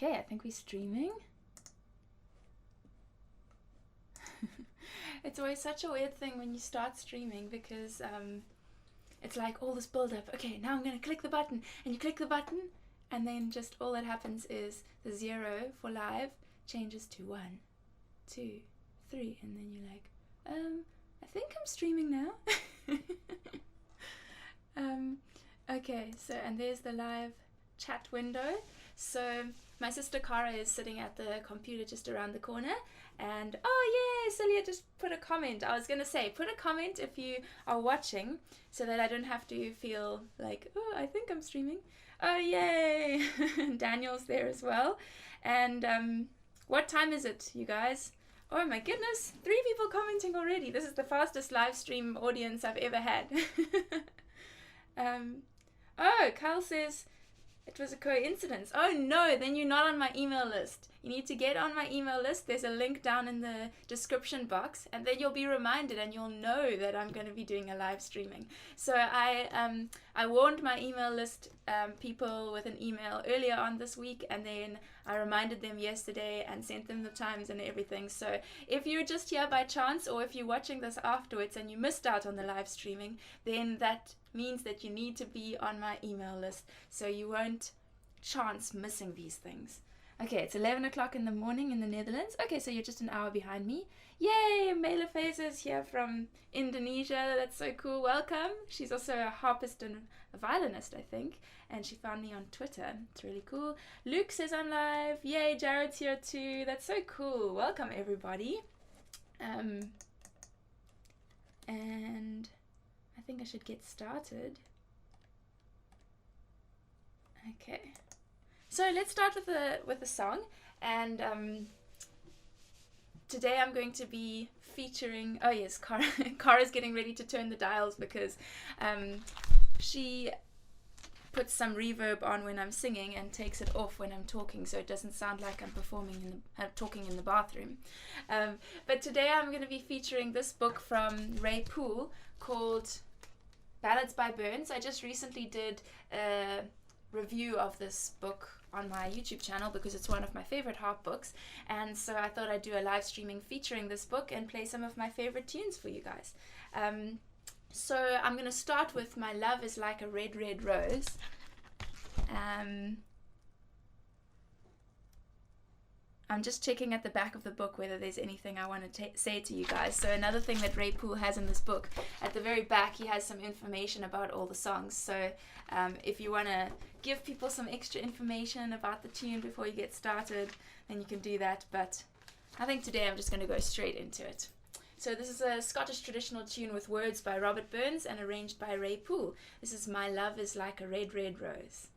Okay, I think we're streaming. It's always such a weird thing when you start streaming because it's like all this build up. Okay, now I'm going to click the button, and you click the button, and then just all that happens is the 0 for live changes to 1, 2, 3, and then you're like, I think I'm streaming now. Okay, so, and there's the live chat window. So my sister Cara is sitting at the computer just around the corner, and oh yay, Celia just put a comment. I was gonna say, put a comment if you are watching, so that I don't have to feel like, oh, I think I'm streaming. Oh yay. Daniel's there as well. And what time is it, you guys? Oh my goodness, 3 people commenting already. This is the fastest live stream audience I've ever had. Oh, Kyle says it was a coincidence. Oh no, then you're not on my email list. You need to get on my email list. There's a link down in the description box, and then you'll be reminded and you'll know that I'm going to be doing a live streaming. So I warned my email list people with an email earlier on this week, and then I reminded them yesterday and sent them the times and everything. So if you're just here by chance, or if you're watching this afterwards and you missed out on the live streaming, then that means that you need to be on my email list so you won't chance missing these things. Okay, it's 11 o'clock in the morning in the Netherlands. Okay, so you're just an hour behind me. Yay, Mela Faces here from Indonesia. That's so cool. Welcome. She's also a harpist and a violinist, I think, and she found me on Twitter. It's really cool. Luke says I'm live. Yay, Jared's here too. That's so cool. Welcome, everybody. And I think I should get started. Okay, so let's start with the song, and today I'm going to be featuring. Oh yes, Cara's getting ready to turn the dials because she puts some reverb on when I'm singing and takes it off when I'm talking, so it doesn't sound like I'm talking in the bathroom. But today I'm going to be featuring this book from Ray Poole called Ballads by Burns. I just recently did a review of this book on my YouTube channel because it's one of my favorite harp books, and so I thought I'd do a live streaming featuring this book and play some of my favorite tunes for you guys. So I'm going to start with My Love is Like a Red, Red Rose. I'm just checking at the back of the book whether there's anything I want to say to you guys. So another thing that Ray Poole has in this book, at the very back he has some information about all the songs. So if you want to give people some extra information about the tune before you get started, then you can do that. But I think today I'm just going to go straight into it. So this is a Scottish traditional tune with words by Robert Burns and arranged by Ray Poole. This is My Love is Like a Red, Red Rose.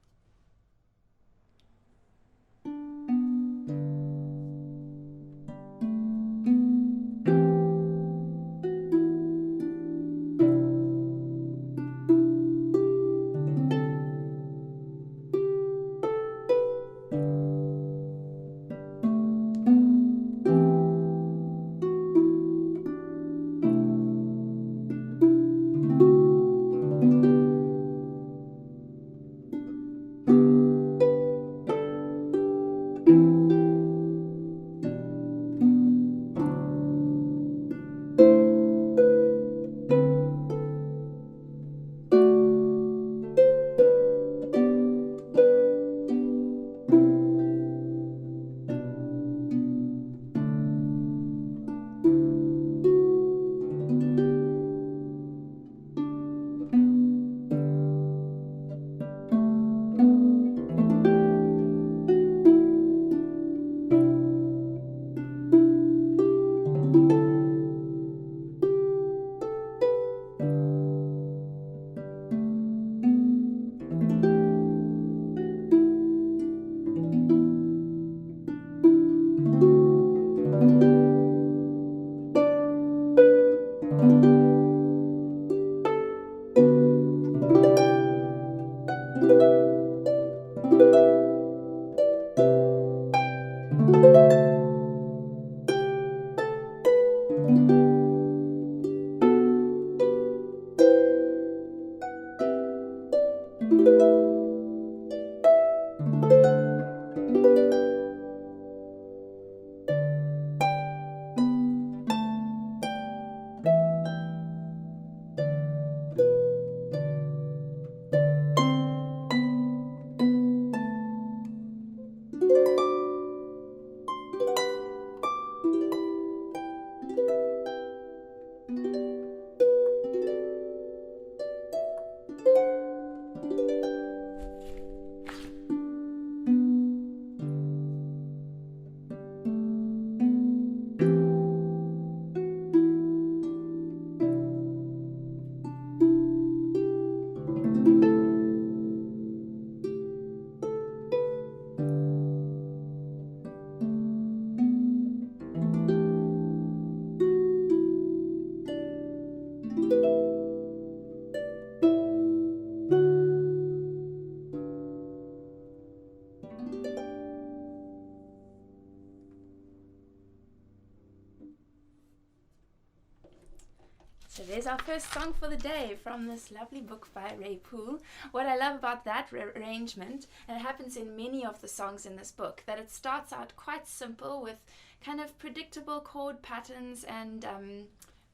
So there's our first song for the day from this lovely book by Ray Poole. What I love about that arrangement, and it happens in many of the songs in this book, that it starts out quite simple with kind of predictable chord patterns and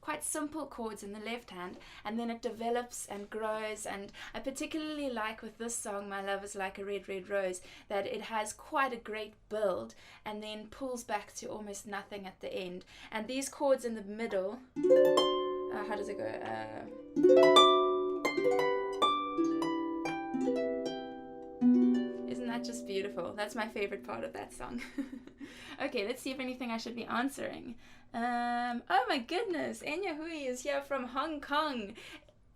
quite simple chords in the left hand, and then it develops and grows. And I particularly like with this song, My Love Is Like a Red, Red Rose, that it has quite a great build and then pulls back to almost nothing at the end. And these chords in the middle, how does it go? Isn't that just beautiful? That's my favorite part of that song. Okay, let's see if anything I should be answering. Oh my goodness, Enya Hui is here from Hong Kong.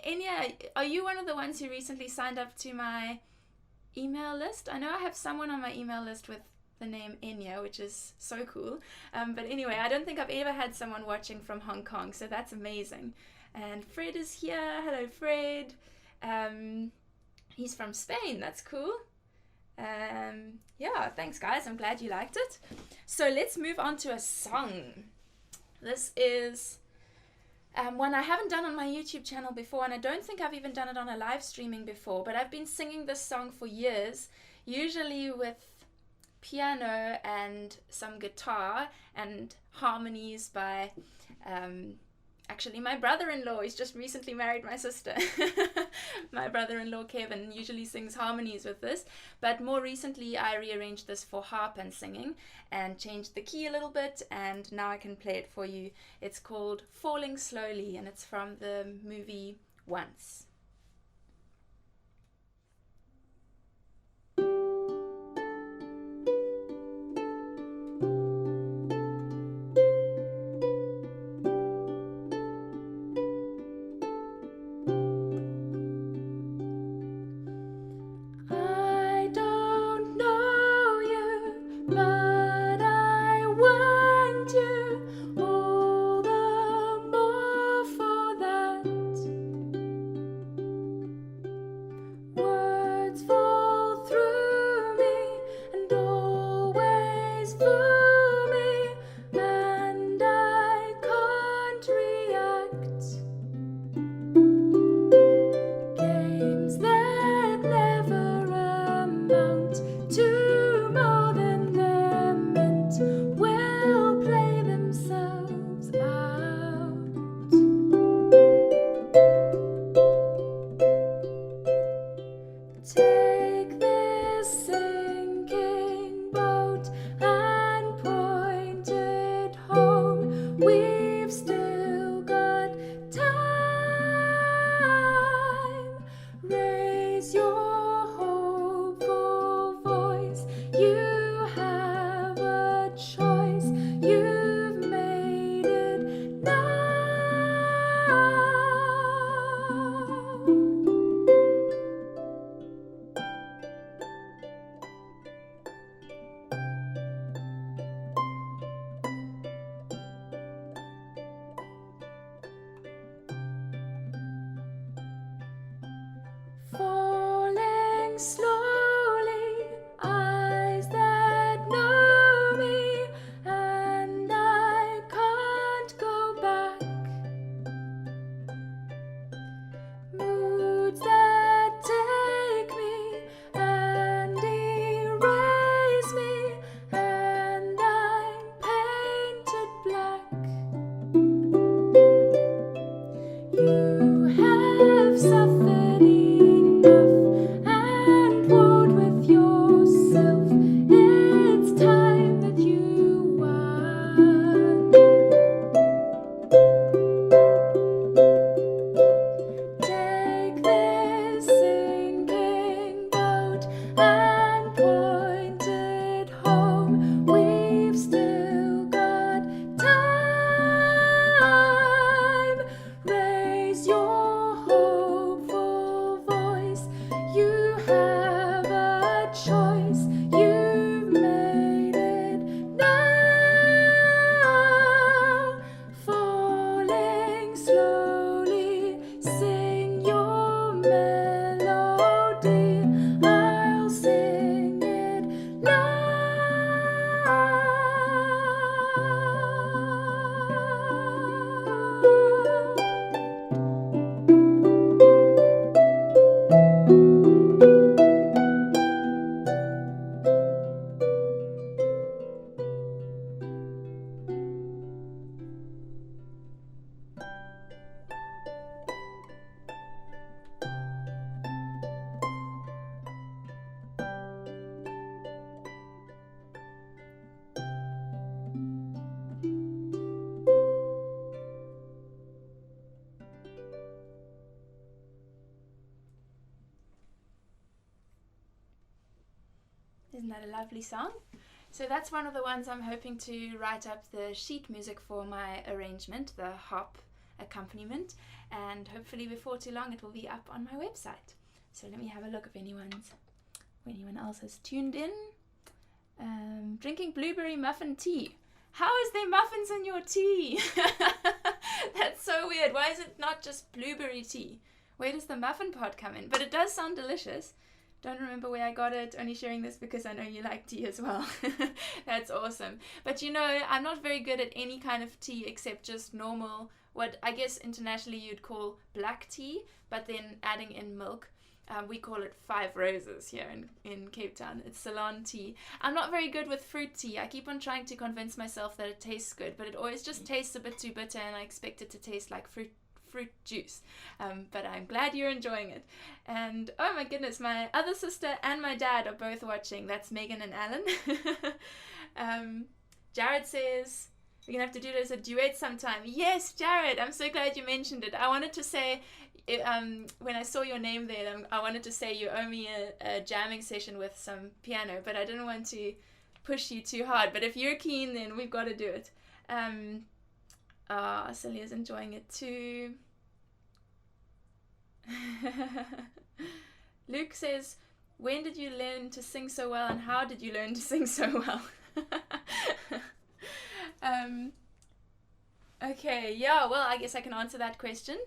Enya, are you one of the ones who recently signed up to my email list? I know I have someone on my email list with the name Enya, which is so cool. But anyway, I don't think I've ever had someone watching from Hong Kong, so that's amazing. And Fred is here. Hello, Fred. He's from Spain. That's cool. Yeah, thanks guys. I'm glad you liked it. So let's move on to a song. This is one I haven't done on my YouTube channel before, and I don't think I've even done it on a live streaming before, but I've been singing this song for years, usually with piano and some guitar and harmonies by actually my brother-in-law. He's just recently married my sister. My brother-in-law Kevin usually sings harmonies with this, but more recently I rearranged this for harp and singing and changed the key a little bit, and now I can play it for you. It's called Falling Slowly, and it's from the movie Once. Take this sinking boat and Isn't that a lovely song? So that's one of the ones I'm hoping to write up the sheet music for my arrangement, the harp accompaniment, and hopefully before too long it will be up on my website. So let me have a look if anyone else has tuned in. Drinking blueberry muffin tea. How is there muffins in your tea? That's so weird. Why is it not just blueberry tea? Where does the muffin part come in? But it does sound delicious. Don't remember where I got it, only sharing this because I know you like tea as well. That's awesome. But you know, I'm not very good at any kind of tea except just normal, what I guess internationally you'd call black tea, but then adding in milk. We call it 5 Roses here in Cape Town. It's Ceylon tea. I'm not very good with fruit tea. I keep on trying to convince myself that it tastes good, but it always just tastes a bit too bitter and I expect it to taste like fruit juice. But I'm glad you're enjoying it. And oh my goodness, my other sister and my dad are both watching. That's Megan and Alan. Jared says, we're going to have to do this a duet sometime. Yes, Jared, I'm so glad you mentioned it. I wanted to say, when I saw your name there, I wanted to say you owe me a jamming session with some piano, but I didn't want to push you too hard. But if you're keen, then we've got to do it. Celia's enjoying it too. Luke says, when did you learn to sing so well and how did you learn to sing so well? Okay, yeah, well, I guess I can answer that question.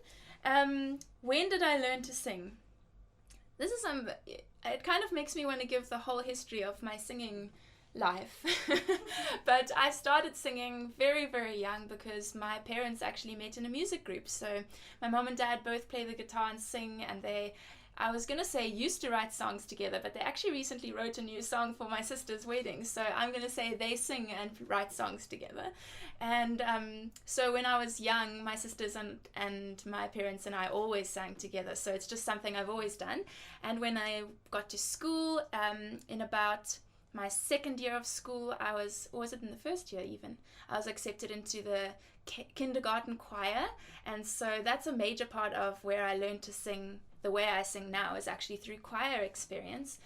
When did I learn to sing? This is it kind of makes me want to give the whole history of my singing life. But I started singing very, very young because my parents actually met in a music group. So my mom and dad both play the guitar and sing, and I was going to say used to write songs together, but they actually recently wrote a new song for my sister's wedding. So I'm going to say they sing and write songs together. And so when I was young, my sisters and my parents and I always sang together. So it's just something I've always done. And when I got to school, in about my second year of school, or was it in the first year even? I was accepted into the kindergarten choir. And so that's a major part of where I learned to sing. The way I sing now is actually through choir experience.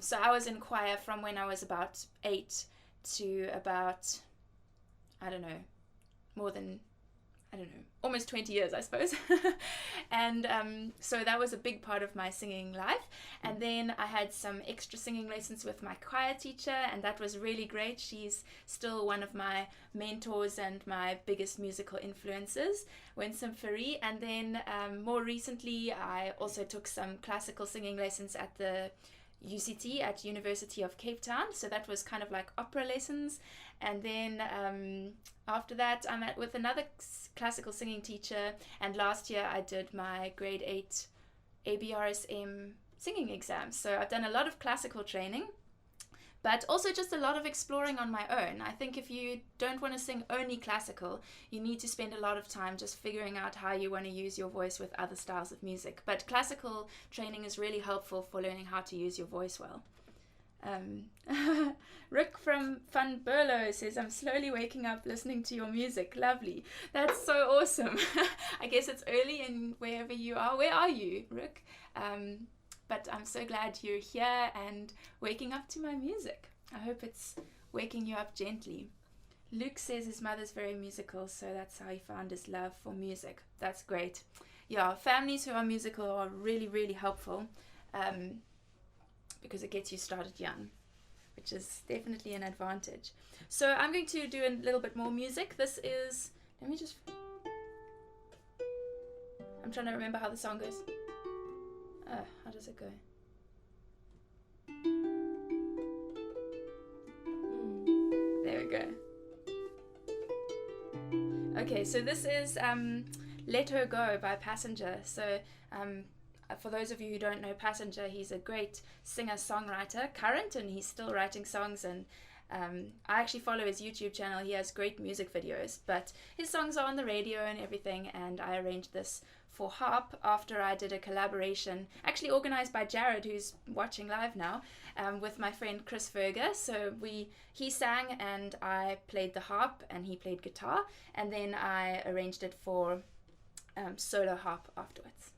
So I was in choir from when I was about 8 to about, almost 20 years, I suppose. And so that was a big part of my singing life. And then I had some extra singing lessons with my choir teacher, and that was really great. She's still one of my mentors and my biggest musical influences, Winsome Ferry. And then more recently, I also took some classical singing lessons at the UCT at University of Cape Town. So that was kind of like opera lessons. And then after that, I'm with another classical singing teacher. And last year, I did my grade 8 ABRSM singing exam. So I've done a lot of classical training, but also just a lot of exploring on my own. I think if you don't want to sing only classical, you need to spend a lot of time just figuring out how you want to use your voice with other styles of music. But classical training is really helpful for learning how to use your voice well. Rick from Van Burlo says, I'm slowly waking up listening to your music. Lovely. That's so awesome. I guess it's early in wherever you are. Where are you, Rick? But I'm so glad you're here and waking up to my music. I hope it's waking you up gently. Luke says his mother's very musical, so that's how he found his love for music. That's great. Yeah, families who are musical are really, really helpful. Because it gets you started young, which is definitely an advantage. So I'm going to do a little bit more music. This is, I'm trying to remember how the song goes. How does it go? There we go. Okay, so this is Let Her Go by Passenger. So for those of you who don't know Passenger, he's a great singer-songwriter, current, and he's still writing songs. And I actually follow his YouTube channel. He has great music videos, but his songs are on the radio and everything. And I arranged this for Harp after I did a collaboration, actually organized by Jared, who's watching live now, with my friend Chris Ferger. So he sang and I played the harp and he played guitar, and then I arranged it for solo harp afterwards.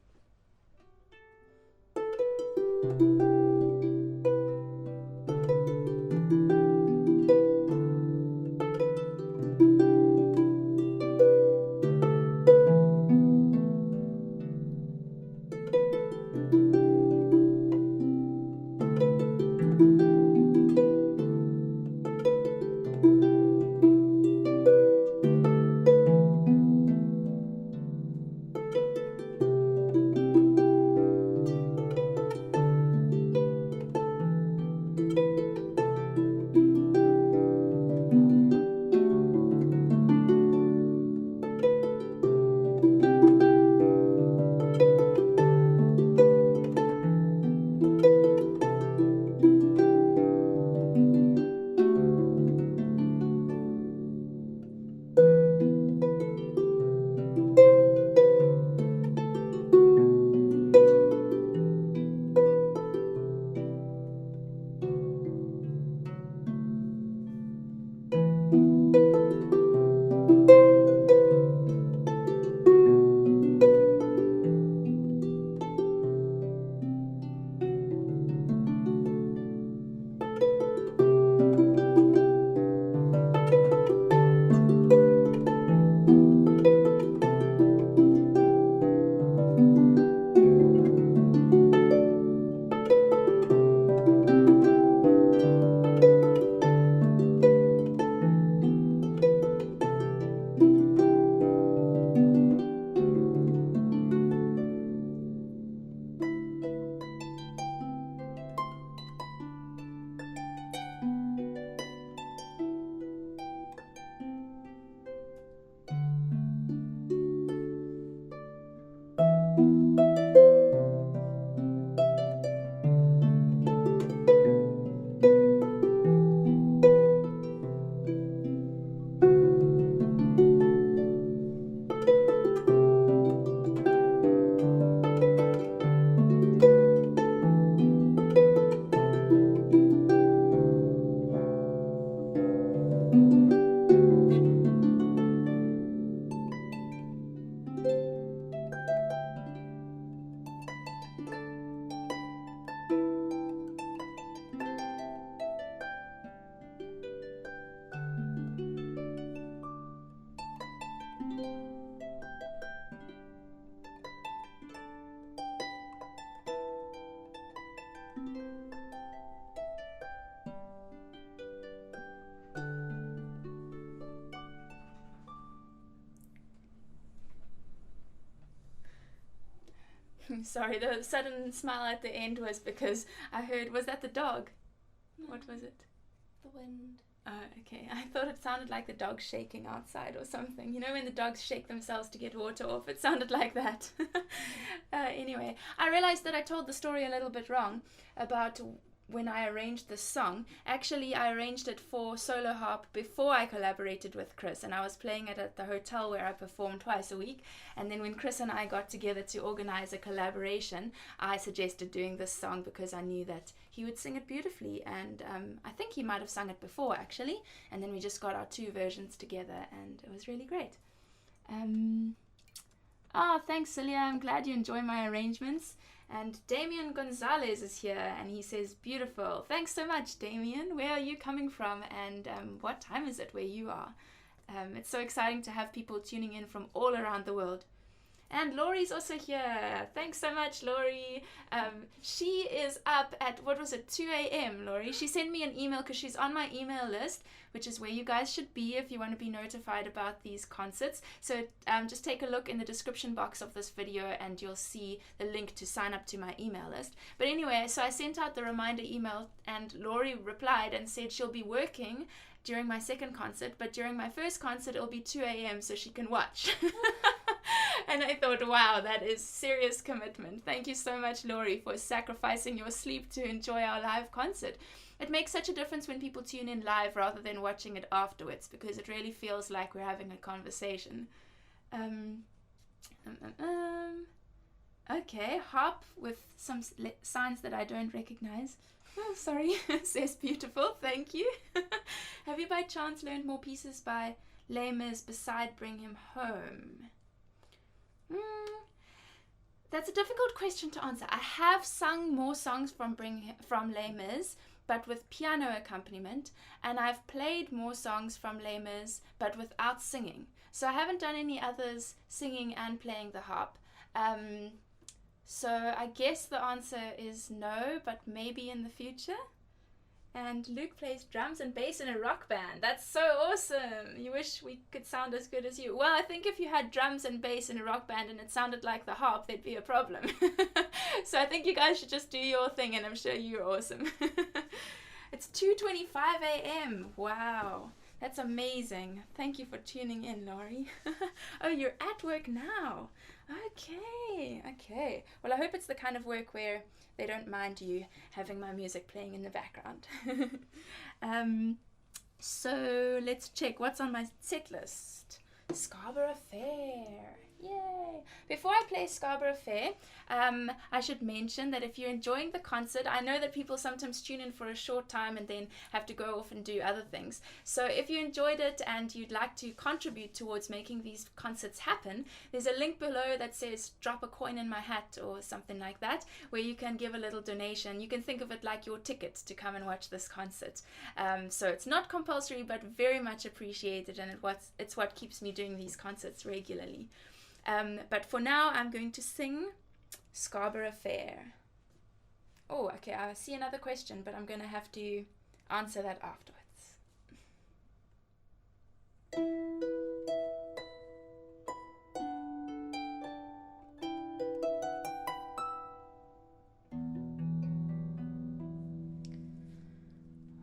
Sorry, the sudden smile at the end was because I heard, was that the dog? No, what was it? the wind. Oh, okay. I thought it sounded like the dog shaking outside or something. You know when the dogs shake themselves to get water off? It sounded like that. Anyway, I realized that I told the story a little bit wrong about when I arranged this song. Actually, I arranged it for solo harp before I collaborated with Chris, and I was playing it at the hotel where I perform twice a week. And then when Chris and I got together to organize a collaboration, I suggested doing this song because I knew that he would sing it beautifully, and I think he might have sung it before actually, and then we just got our two versions together and it was really great. Thanks Celia, I'm glad you enjoy my arrangements. And Damien Gonzalez is here and he says, beautiful. Thanks so much, Damien. Where are you coming from and what time is it where you are? It's so exciting to have people tuning in from all around the world. And Laurie's also here. Thanks so much, Laurie. She is up at, 2 a.m., Laurie. She sent me an email because she's on my email list, which is where you guys should be if you want to be notified about these concerts. So just take a look in the description box of this video and you'll see the link to sign up to my email list. But anyway, so I sent out the reminder email and Laurie replied and said she'll be working during my second concert, but during my first concert it'll be 2 a.m. so she can watch. And I thought, wow, that is serious commitment. Thank you so much, Laurie, for sacrificing your sleep to enjoy our live concert. It makes such a difference when people tune in live rather than watching it afterwards, because it really feels like we're having a conversation. Okay, Harp with some signs that I don't recognize. Oh, sorry, says beautiful, thank you. Have you by chance learned more pieces by Les Mis beside Bring Him Home? That's a difficult question to answer. I have sung more songs from Les Mis, but with piano accompaniment, and I've played more songs from Les Mis, but without singing. So I haven't done any others singing and playing the harp. So I guess the answer is no, but maybe in the future. And Luke plays drums and bass in a rock band. That's so awesome. You wish we could sound as good as you. Well, I think if you had drums and bass in a rock band and it sounded like the harp, there'd be a problem. So I think you guys should just do your thing and I'm sure you're awesome. It's 2:25 a.m. Wow. That's amazing. Thank you for tuning in, Laurie. Oh, you're at work now. Okay. Well, I hope it's the kind of work where they don't mind you having my music playing in the background. So let's check what's on my set list. Scarborough Fair. Yay! Before I play Scarborough Fair, I should mention that if you're enjoying the concert, I know that people sometimes tune in for a short time and then have to go off and do other things. So if you enjoyed it and you'd like to contribute towards making these concerts happen, there's a link below that says drop a coin in my hat or something like that, where you can give a little donation. You can think of it like your ticket to come and watch this concert. So it's not compulsory, but very much appreciated, and it's what keeps me doing these concerts regularly. But for now, I'm going to sing Scarborough Fair. Oh, okay, I see another question, but I'm going to have to answer that afterwards.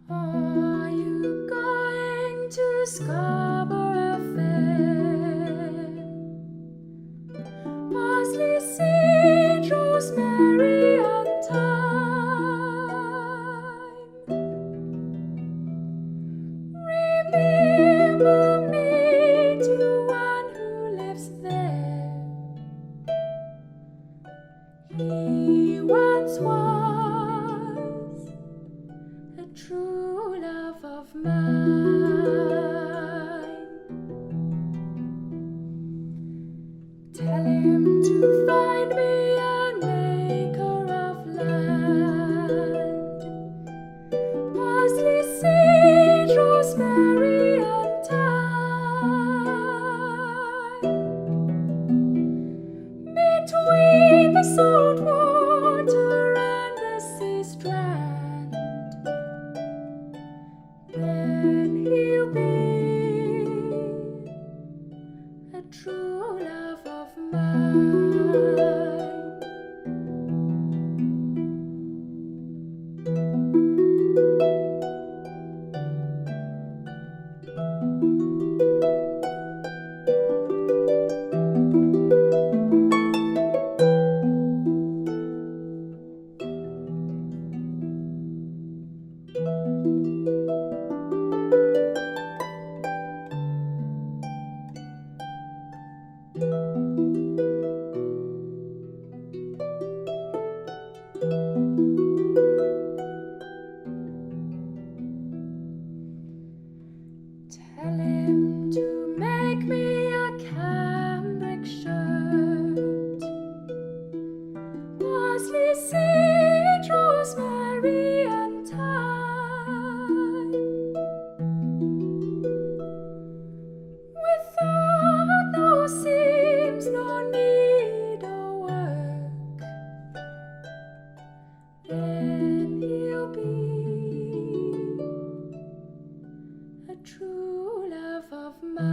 Are you going to Scarborough Fair? Parsley, sage, rosemary, and thyme. Remember me to one who lives there. He once was a true love of mine. Tell him to find me a maker of land. Parsley, sage, rosemary, and thyme. Between the salt water and the sea strand, then he'll be a true love of mine. Tell him to make me a cambric shirt, parsley, sage, rosemary, and thyme, without no seams nor needlework. Then he'll be a true love of mine.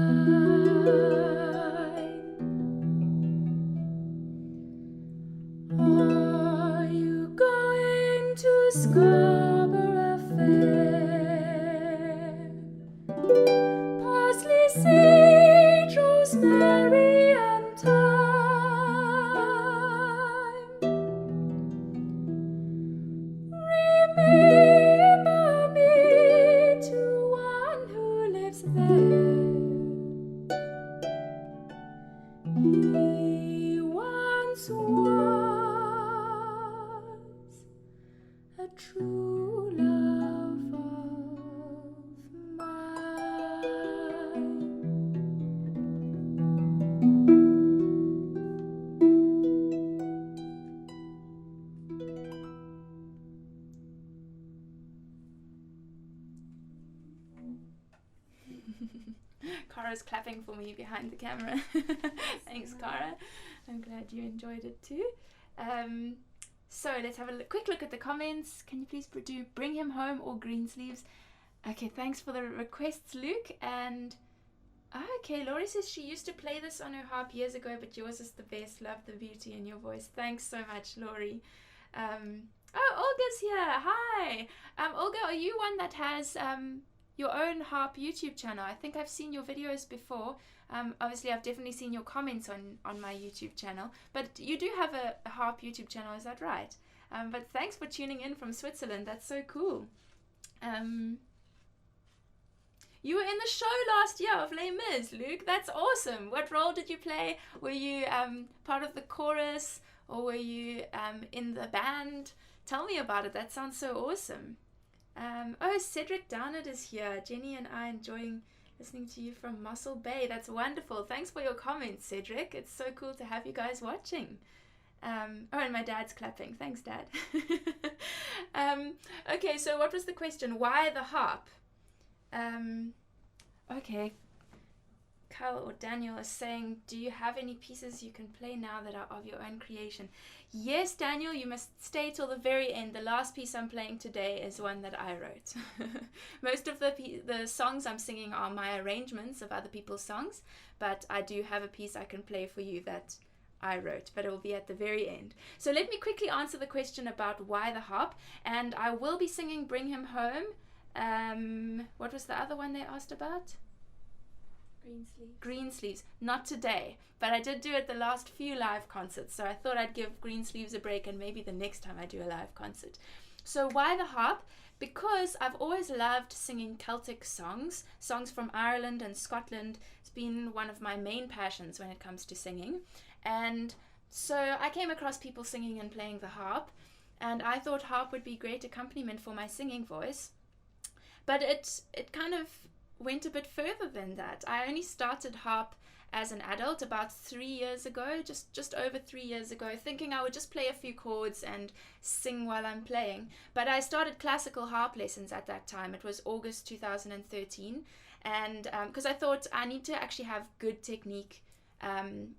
Are you going to Scarborough Fair? Parsley, sage, rosemary, and thyme. Remember me to one who lives there. He once was a true love of mine. Cara's clapping for me behind the camera. Thanks, Cara. I'm glad you enjoyed it too. So let's have a quick look at the comments. Can you please do Bring Him Home or Greensleeves? Okay, thanks for the requests, Luke. And okay, Laurie says she used to play this on her harp years ago, but yours is the best. Love the beauty in your voice. Thanks so much, Laurie. Oh, Olga's here. Hi. Olga, are you one that has your own harp YouTube channel? I think I've seen your videos before. Obviously, I've definitely seen your comments on my YouTube channel, but you do have a harp YouTube channel, is that right? But thanks for tuning in from Switzerland. That's so cool. You were in the show last year of Les Mis, Luke. That's awesome. What role did you play? Were you part of the chorus, or were you in the band? Tell me about it. That sounds so awesome. Oh, Cedric Downard is here. Jenny and I enjoying listening to you from Mossel Bay. That's wonderful. Thanks for your comments, Cedric. It's so cool to have you guys watching. Oh, and my dad's clapping. Thanks, Dad. Okay, so what was the question? Why the harp? Okay. Kyle or Daniel is saying, do you have any pieces you can play now that are of your own creation? Yes, Daniel, you must stay till the very end. The last piece I'm playing today is one that I wrote. Most of the songs I'm singing are my arrangements of other people's songs, but I do have a piece I can play for you that I wrote, but it will be at the very end. So let me quickly answer the question about why the harp, and I will be singing Bring Him Home. What was the other one they asked about? Greensleeves. Not today, but I did do it the last few live concerts, so I thought I'd give Greensleeves a break, and maybe the next time I do a live concert. So why the harp? Because I've always loved singing Celtic songs from Ireland and Scotland. It's been one of my main passions when it comes to singing, and so I came across people singing and playing the harp, and I thought harp would be great accompaniment for my singing voice. But it kind of went a bit further than that. I only started harp as an adult about 3 years ago, just over 3 years ago, thinking I would just play a few chords and sing while I'm playing. But I started classical harp lessons at that time. It was August 2013, and because I thought I need to actually have good technique,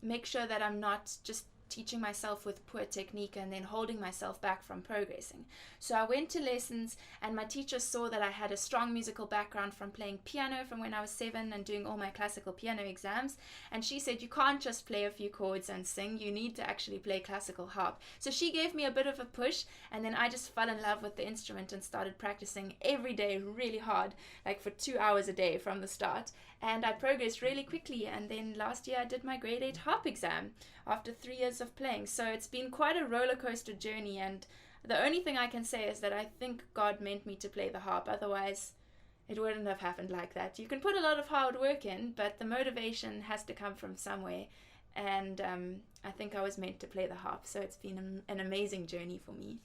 make sure that I'm not just teaching myself with poor technique and then holding myself back from progressing. So I went to lessons, and my teacher saw that I had a strong musical background from playing piano from when I was 7 and doing all my classical piano exams, and she said, you can't just play a few chords and sing, you need to actually play classical harp. So she gave me a bit of a push, and then I just fell in love with the instrument and started practicing every day really hard, like for 2 hours a day from the start, and I progressed really quickly. And then last year I did my grade 8 harp exam after 3 years of playing. So it's been quite a roller coaster journey, and the only thing I can say is that I think God meant me to play the harp, otherwise it wouldn't have happened like that. You can put a lot of hard work in, but the motivation has to come from somewhere, and I think I was meant to play the harp, so it's been an amazing journey for me.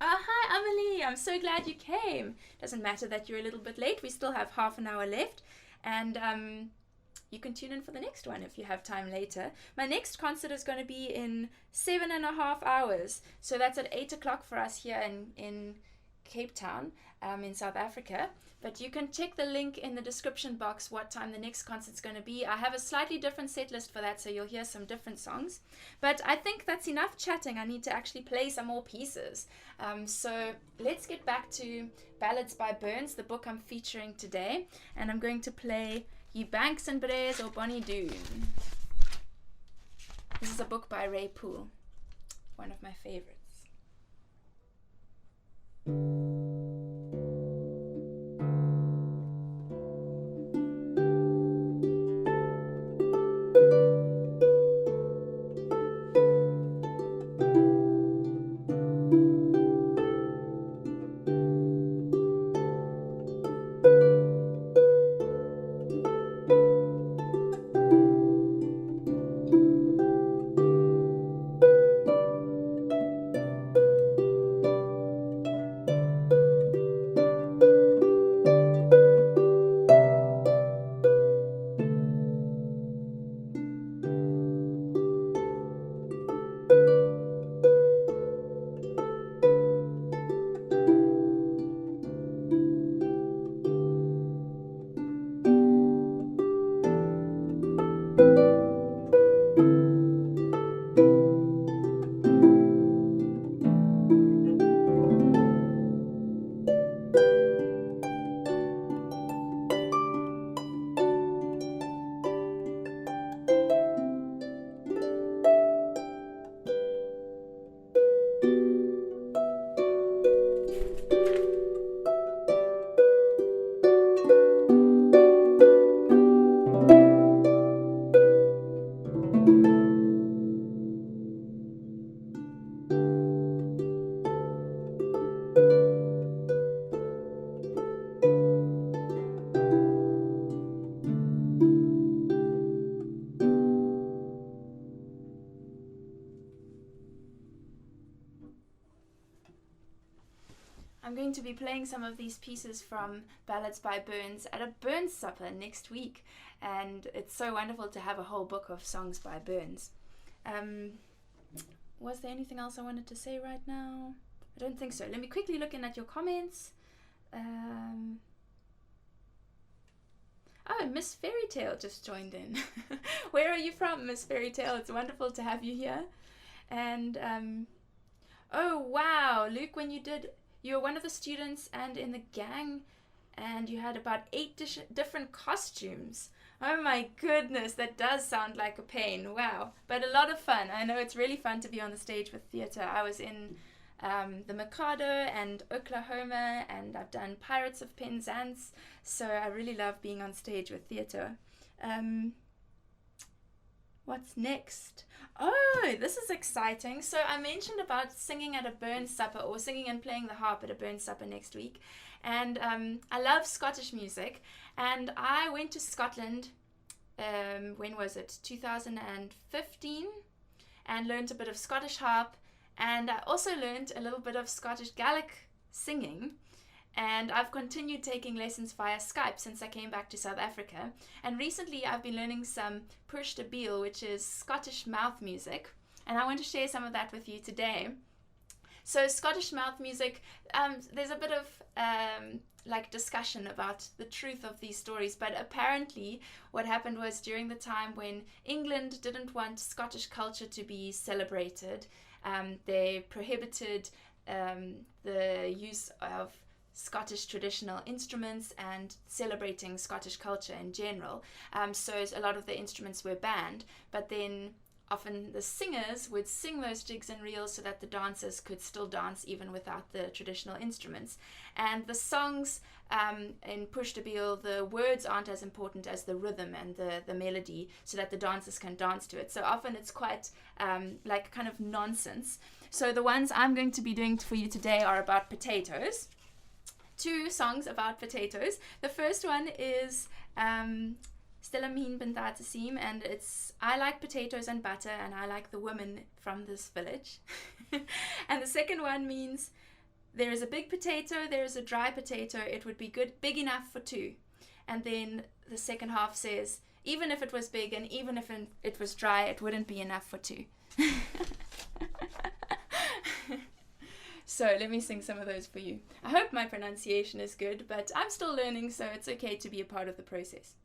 Hi Amelie, I'm so glad you came. Doesn't matter that you're a little bit late, we still have half an hour left. And you can tune in for the next one if you have time later. My next concert is going to be in 7.5 hours. So that's at 8 o'clock for us here in Cape Town, in South Africa. But you can check the link in the description box what time the next concert's going to be. I have a slightly different set list for that, so you'll hear some different songs. But I think that's enough chatting. I need to actually play some more pieces. So let's get back to Ballads by Burns, the book I'm featuring today. And I'm going to play Ye Banks and Braes or Bonnie Doon. This is a book by Ray Poole, one of my favorites. I'm going to be playing some of these pieces from Ballads by Burns at a Burns supper next week, and it's so wonderful to have a whole book of songs by Burns. Was there anything else I wanted to say right now? I don't think so. Let me quickly look in at your comments. Oh, Miss Fairy Tale just joined in. Where are you from, Miss Fairy Tale? It's wonderful to have you here. And oh wow, Luke, when you were one of the students and in the gang, and you had about 8 different costumes. Oh my goodness, that does sound like a pain. Wow, but a lot of fun. I know it's really fun to be on the stage with theatre. I was in the Mikado and Oklahoma, and I've done Pirates of Penzance, so I really love being on stage with theatre. What's next? Oh, this is exciting. So I mentioned about singing at a Burns supper, or singing and playing the harp at a Burns supper next week. And I love Scottish music. And I went to Scotland, when was it? 2015, and learned a bit of Scottish harp. And I also learned a little bit of Scottish Gaelic singing. And I've continued taking lessons via Skype since I came back to South Africa. And recently I've been learning some Push de Biel, which is Scottish mouth music. And I want to share some of that with you today. So Scottish mouth music, there's a bit of discussion about the truth of these stories. But apparently what happened was, during the time when England didn't want Scottish culture to be celebrated, they prohibited the use of Scottish traditional instruments and celebrating Scottish culture in general. So a lot of the instruments were banned, but then often the singers would sing those jigs and reels so that the dancers could still dance even without the traditional instruments. And the songs in Push de Biel, the words aren't as important as the rhythm and the melody, so that the dancers can dance to it. So often it's quite kind of nonsense. So the ones I'm going to be doing for you today are about potatoes. 2 songs about potatoes. The first one is Stella Meen Bentatasim, and it's I like potatoes and butter, and I like the women from this village. And the second one means there is a big potato, there is a dry potato, it would be big enough for 2. And then the second half says, even if it was big and even if it was dry, it wouldn't be enough for two. So let me sing some of those for you. I hope my pronunciation is good, but I'm still learning, so it's okay to be a part of the process.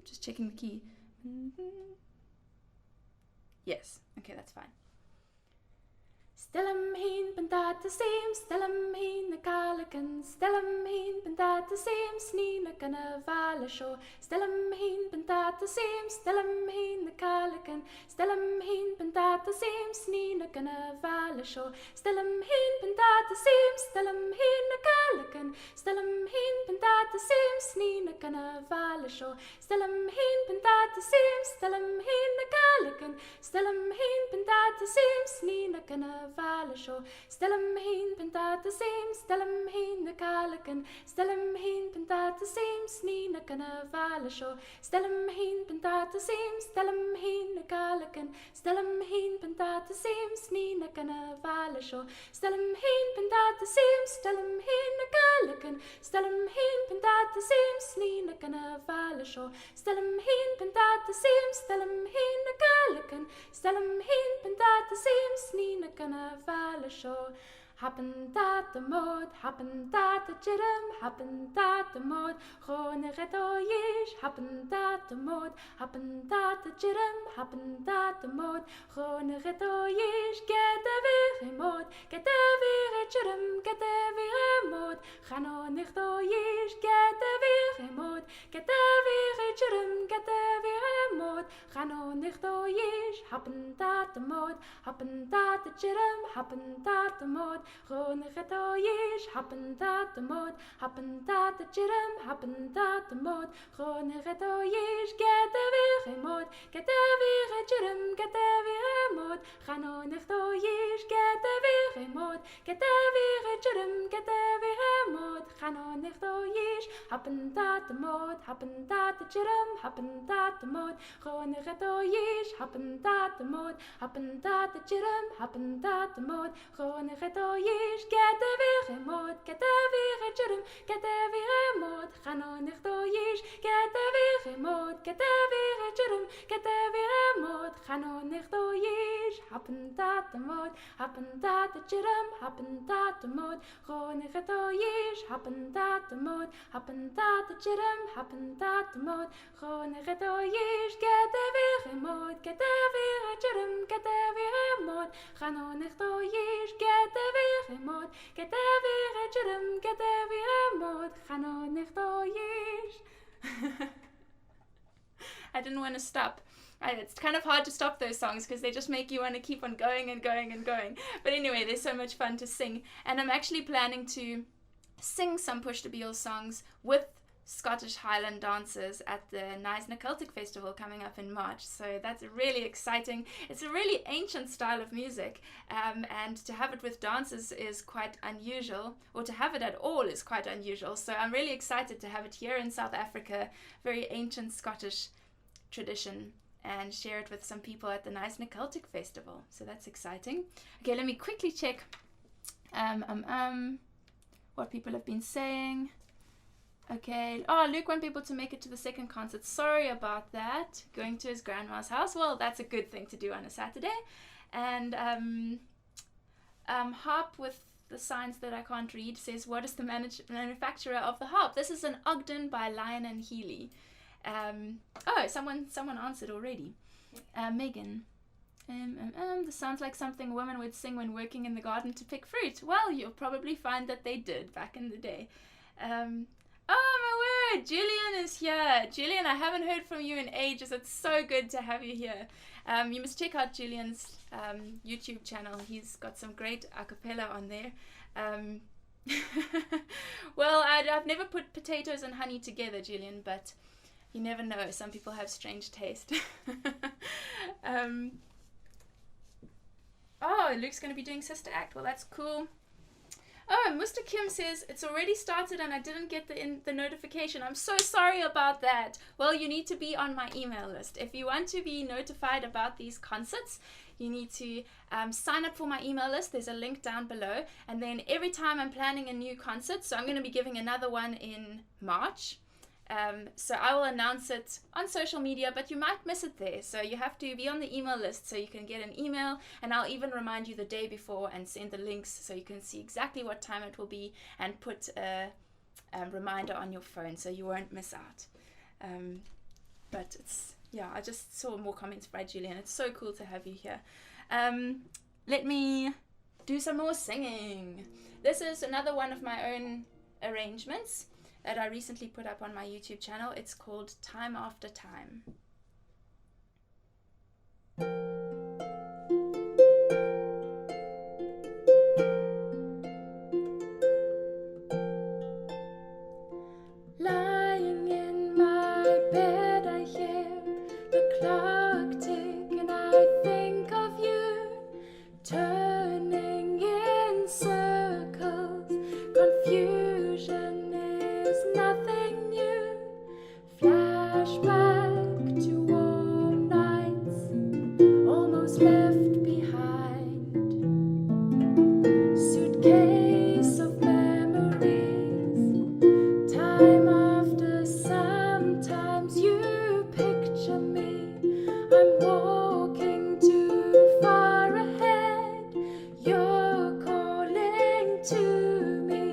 Just checking the key. Yes, okay, that's fine. Stillam heen pentata seem, stillam heen na kalakan, stillam heen pentata seem, snina kana vala show, stillam heen pentata seem, stillam heen na kalakan, stillam heen pentata seem, snina kana vala show, stillam heen pentata seem, stillam heen na kalakan, stillam heen pentata seem, snina kana vala show, stillam heen pentata seem, stillam heen na kalakan, stillam heen pentata seem, snina kana vala show, stillam heen pentata seem, stillam heen na kalakan, stillam heen pentata seem, snina kana vala show, stillam heen pentata seem, stillam heen na kalakan, stillam heen pentata seem, snina kana vala show, stillam heen pentata seem, stillam heen na kalakan, stillam heen pentata seem, snina kana vala show, stillam heen pentata seem, stillam heen na kalakan, stillam heen pentata seem, snina kana vala show. Happen dat de moed, happen dat de chidam, happen dat de moed, gewoon reto yesh, happen dat de moed, happen dat de chidam, happen dat de moed, gewoon reto yesh, get de weer moed, get de weer chidam, get de weer moed, gano nichto yesh, get de weer moed, get de weer chidam, get de weer moed, gano nichto yesh, happen dat de moed, happen dat de chidam, happen dat de moed. Gewoon reto yesh, happen dat de moed, happen dat de chidam, happen dat de moed, gewoon reto yesh, get de weer moed, get de weer chidam, get de weer moed, gano reto yesh, get de weer moed, get de weer chidam, get de weer moed, gano reto yesh, happen dat de moed, happen dat de chidam, happen dat de moed, gewoon reto yesh, happen dat de moed, happen dat de chidam, happen dat de moed, gewoon reto yesh, get de weer moed, get de weer chidam, get de weer moed, gano nichto yesh, get de weer moed, get de weer chidam, get de weer moed, gano nichto yesh, happen dat de moed, happen dat de chidam, happen dat de moed, gewoon reto yesh, happen dat de moed, happen dat de chidam, happen dat de moed, gewoon reto yesh, get de weer moed, get de weer chidam, get de weer moed, gano nichto yesh, get de weer moed, get de weer chidam, get de weer moed, gano nichto yesh. I didn't want to stop. It's kind of hard to stop those songs because they just make you want to keep on going and going and going. But anyway, they're so much fun to sing. And I'm actually planning to sing some Push to Beale songs with Scottish Highland dancers at the Neisner Celtic Festival coming up in March. So that's really exciting. It's a really ancient style of music, and to have it with dancers is quite unusual, or to have it at all is quite unusual. So I'm really excited to have it here in South Africa, very ancient Scottish tradition, and share it with some people at the Neisner Celtic Festival. So that's exciting. Okay, let me quickly check what people have been saying. Okay. Oh, Luke won't be able to make it to the second concert. Sorry about that. Going to his grandma's house. Well, that's a good thing to do on a Saturday. And Harp with the signs that I can't read says, what is the manufacturer of the harp? This is an Ogden by Lyon and Healy. Someone answered already. Megan. This sounds like something women would sing when working in the garden to pick fruit. Well, you'll probably find that they did back in the day. Oh my word, Julian is here. Julian, I haven't heard from you in ages. It's so good to have you here. You must check out Julian's YouTube channel. He's got some great a cappella on there. Well, I've never put potatoes and honey together, Julian, but you never know. Some people have strange taste. Oh, Luke's going to be doing Sister Act. Well, that's cool. Oh, Mr. Kim says, it's already started and I didn't get the notification. I'm so sorry about that. Well, you need to be on my email list. If you want to be notified about these concerts, you need to sign up for my email list. There's a link down below. And then every time I'm planning a new concert, so I'm going to be giving another one in March. So I will announce it on social media, but you might miss it there. So you have to be on the email list so you can get an email, and I'll even remind you the day before and send the links so you can see exactly what time it will be and put a reminder on your phone so you won't miss out. But it's, yeah, I just saw more comments by Julian. It's so cool to have you here. Let me do some more singing. This is another one of my own arrangements that I recently put up on my YouTube channel. It's called Time After Time. Lying in my bed, I hear the clock tick and I think of you, turning in circles, confusion nothing new. Flashback to warm nights almost left behind. Suitcase of memories. Time after, sometimes you picture me. I'm walking too far ahead. You're calling to me.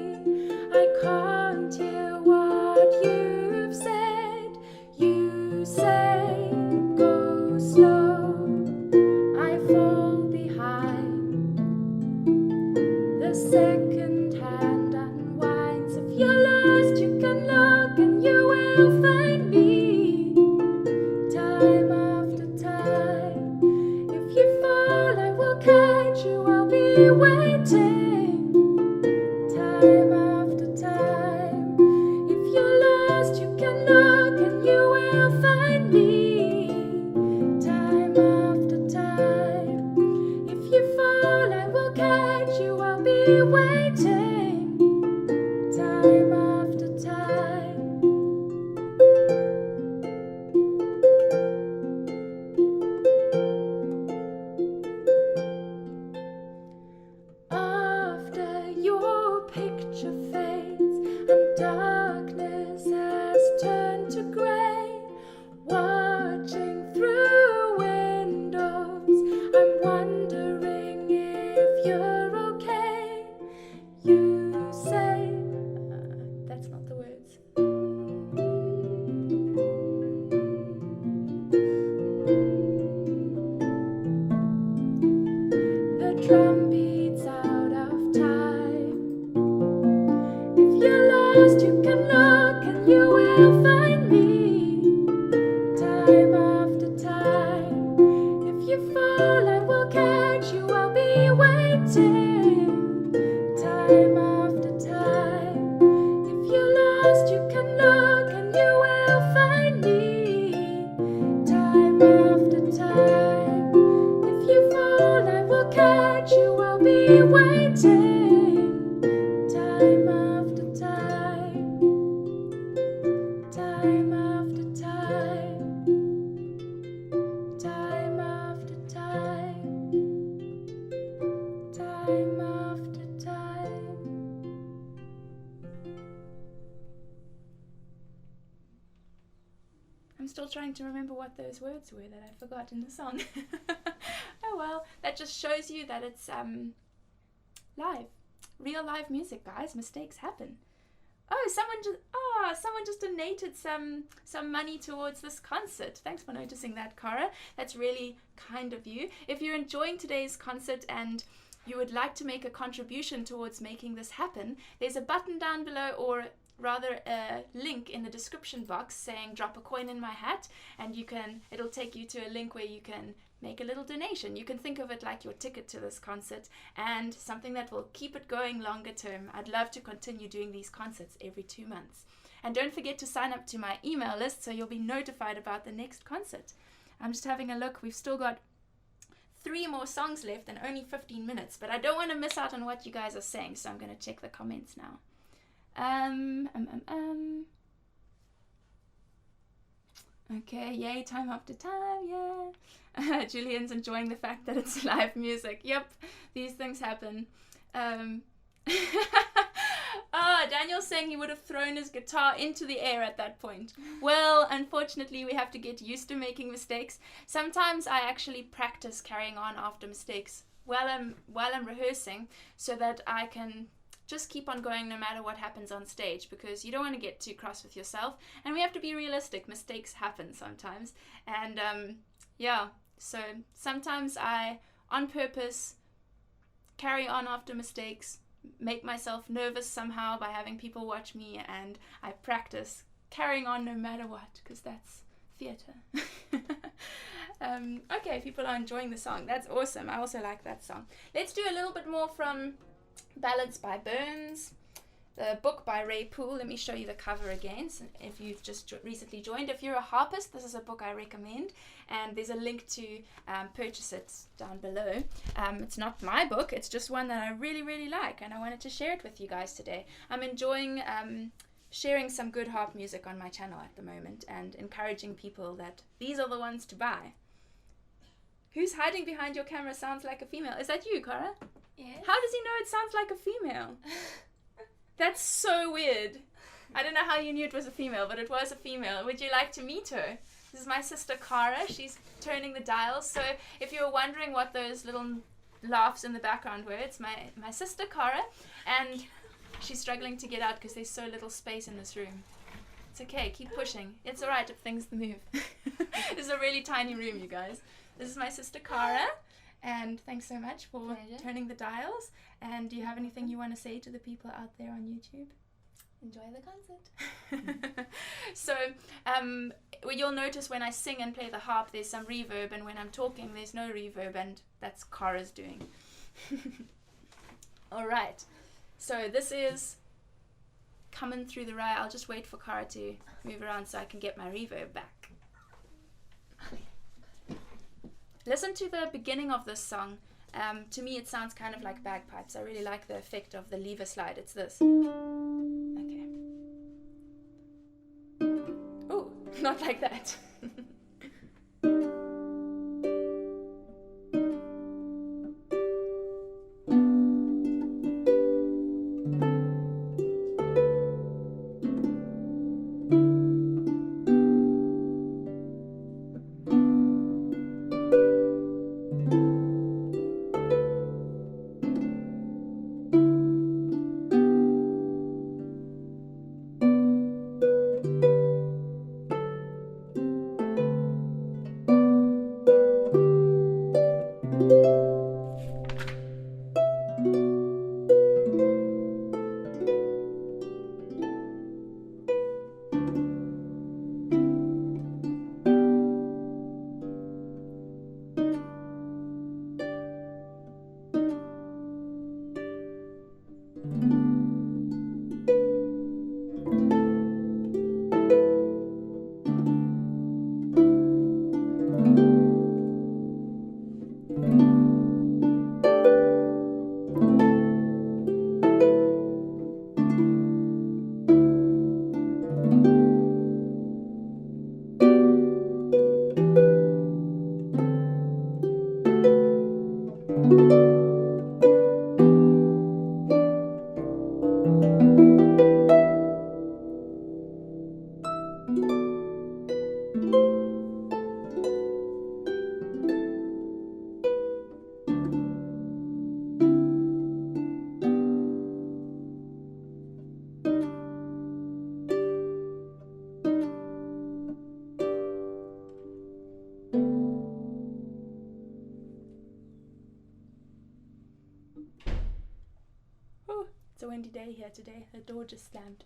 I can't hear what you've said. You say go slow, I fall behind. The second hand unwinds. If you're lost, you can look and you will find me. Time after time. If you fall, I will catch you. I'll be waiting. Time after time. If you're lost, you can look and you will find me. Time after time. If you fall, I will catch you. I'll be waiting. Time after time. After your picture fades and darkness has turned to grey, watching through windows, I'm wondering if you're okay. You say, that's not the words. The drum beats out of time. If you're lost, you can look and you will find me. Time after time. If you fall, I will catch you. I'll be waiting. Time after time. If you're lost, you can look and you will find me. Time after time. If you fall, I will catch you. I'll be waiting. Time after time. Time after time. Time after time. Time after time. I'm still trying to remember what those words were that I forgot in the song. Oh well, that just shows you that it's live. Real live music, guys. Mistakes happen. Oh, someone just donated some money towards this concert. Thanks for noticing that, Cara. That's really kind of you. If you're enjoying today's concert and you would like to make a contribution towards making this happen, there's a button down below, or rather a link in the description box saying drop a coin in my hat, and it'll take you to a link where you can make a little donation. You can think of it like your ticket to this concert and something that will keep it going longer term. I'd love to continue doing these concerts every 2 months. And don't forget to sign up to my email list so you'll be notified about the next concert. I'm just having a look. We've still got 3 more songs left and only 15 minutes, but I don't want to miss out on what you guys are saying, so I'm going to check the comments now. Okay, yay, time after time, yeah. Julian's enjoying the fact that it's live music. Yep, these things happen. Daniel's saying he would have thrown his guitar into the air at that point. Well, unfortunately, we have to get used to making mistakes. Sometimes I actually practice carrying on after mistakes while I'm rehearsing, so that I can just keep on going no matter what happens on stage, because you don't want to get too cross with yourself, and we have to be realistic. Mistakes happen sometimes, and so sometimes I, on purpose, carry on after mistakes, make myself nervous somehow by having people watch me, and I practice carrying on no matter what, because that's theatre. Okay, people are enjoying the song. That's awesome. I also like that song. Let's do a little bit more from Ballads by Burns, the book by Ray Poole. Let me show you the cover again, so if you've just recently joined. If you're a harpist, this is a book I recommend, and there's a link to purchase it down below. It's not my book, it's just one that I really, really like, and I wanted to share it with you guys today. I'm enjoying sharing some good harp music on my channel at the moment, and encouraging people that these are the ones to buy. Who's hiding behind your camera sounds like a female? Is that you, Cara? Yes. How does he know it sounds like a female? That's so weird. I don't know how you knew it was a female, but it was a female. Would you like to meet her? This is my sister Cara. She's turning the dials. So if you were wondering what those little laughs in the background were, it's my sister Cara, and she's struggling to get out because there's so little space in this room. It's okay, keep pushing. It's alright if things move. This is a really tiny room, you guys. This is my sister Cara, and thanks so much for turning the dials. And do you have anything you want to say to the people out there on YouTube? Enjoy the concert. So you'll notice when I sing and play the harp there's some reverb, and when I'm talking there's no reverb, and that's Cara's doing. Alright, so this is Coming Through the Rye. I'll just wait for Cara to move around so I can get my reverb back. Listen to the beginning of this song. To me it sounds kind of like bagpipes. I really like the effect of the lever slide. It's this. Okay. Oh, not like that. It's a windy day here today. The door just slammed.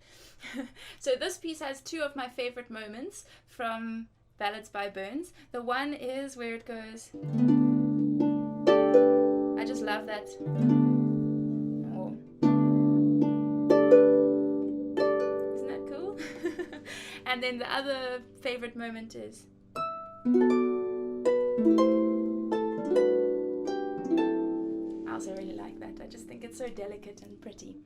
So this piece has two of my favorite moments from Ballads by Burns. The one is where it goes. I just love that. Oh. Isn't that cool? And then the other favorite moment is. I also really like that. I just think it's so delicate and pretty.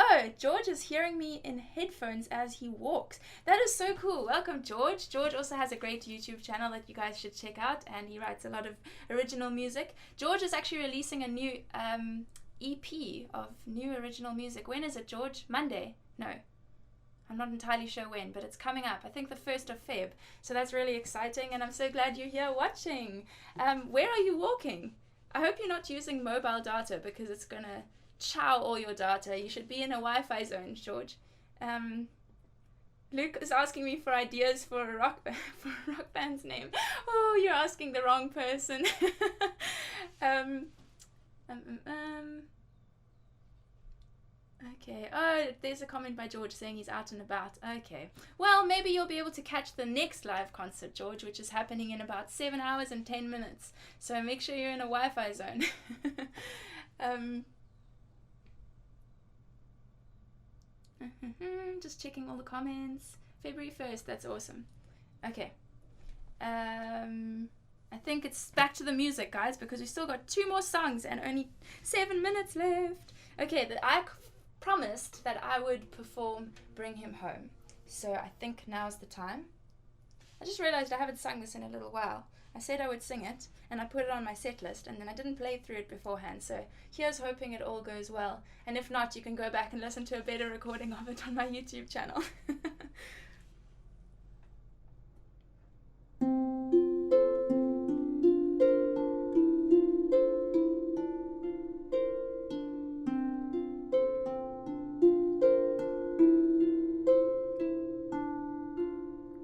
Oh, Oh, George is hearing me in headphones as he walks. That is so cool. Welcome, George. George also has a great YouTube channel that you guys should check out, and he writes a lot of original music. George is actually releasing a new EP of new original music. When is it, George? Monday? No. I'm not entirely sure when, but it's coming up. I think the 1st of Feb. So that's really exciting, and I'm so glad you're here watching. Where are you walking? I hope you're not using mobile data because it's going to chow all your data. You should be in a Wi-Fi zone, George. Luke is asking me for ideas for a rock band's name. Oh, you're asking the wrong person. Okay. Oh, there's a comment by George saying he's out and about. Okay. Well, maybe you'll be able to catch the next live concert, George, which is happening in about 7 hours and 10 minutes. So make sure you're in a Wi-Fi zone. Just checking all the comments. February 1st, that's awesome. Okay. I think it's back to the music, guys, because we've still got 2 more songs and only 7 minutes left. Okay, I promised that I would perform Bring Him Home. So I think now's the time. I just realized I haven't sung this in a little while. I said I would sing it, and I put it on my set list, and then I didn't play through it beforehand, so here's hoping it all goes well. And if not, you can go back and listen to a better recording of it on my YouTube channel.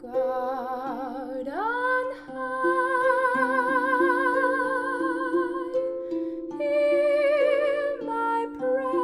God on high, hear my prayer.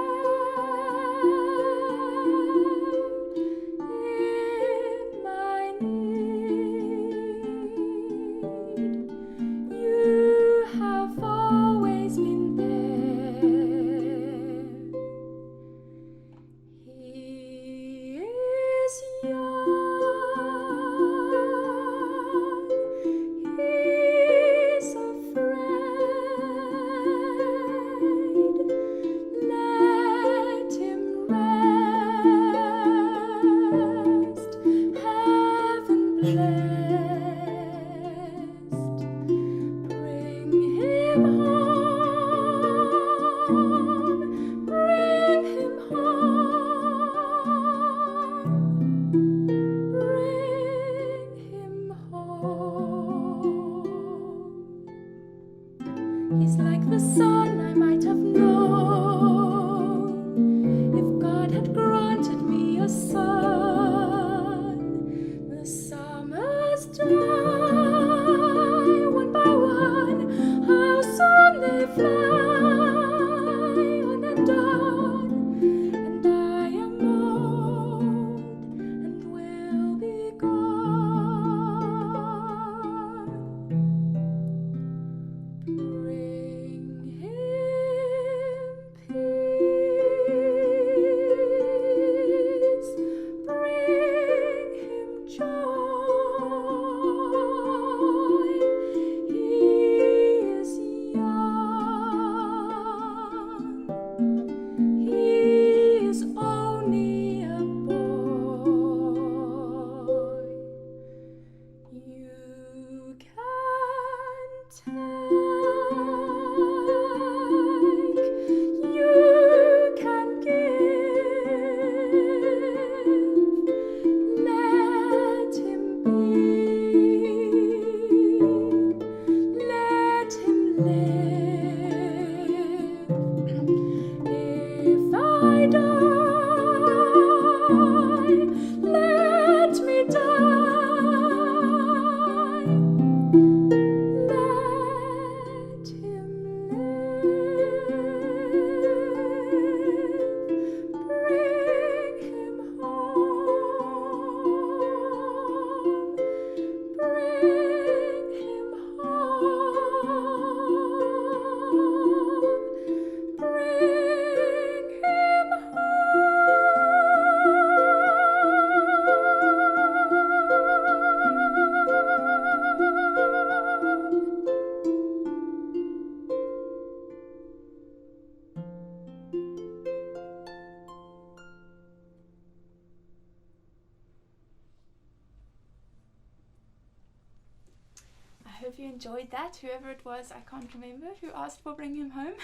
you enjoyed that. Whoever it was, I can't remember who asked for Bring Him Home.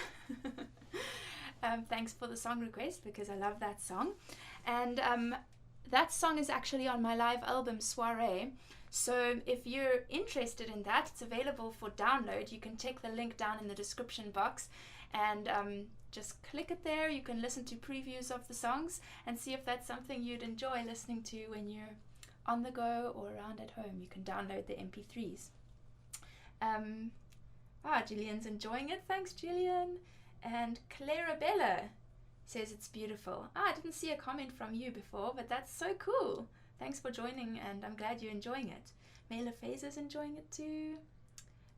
Thanks for the song request, because I love that song. And that song is actually on my live album Soiree. So if you're interested in that, it's available for download. You can check the link down in the description box and just click it there. You can listen to previews of the songs and see if that's something you'd enjoy listening to when you're on the go or around at home. You can download the MP3s. Julian's enjoying it. Thanks, Julian. And Clarabella says it's beautiful. I didn't see a comment from you before, but that's so cool. Thanks for joining, and I'm glad you're enjoying it. Mela Faze's enjoying it too.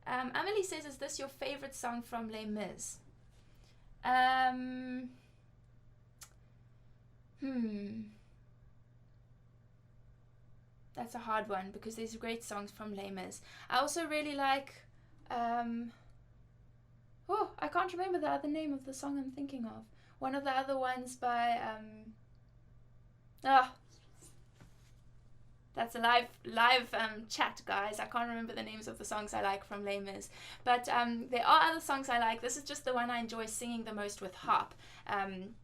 Amelie says, is this your favorite song from Les Mis? That's a hard one, because there's great songs from Les Mis. I also really like... I can't remember the other name of the song I'm thinking of. One of the other ones by... That's a live chat, guys. I can't remember the names of the songs I like from Les Mis. But there are other songs I like. This is just the one I enjoy singing the most with harp,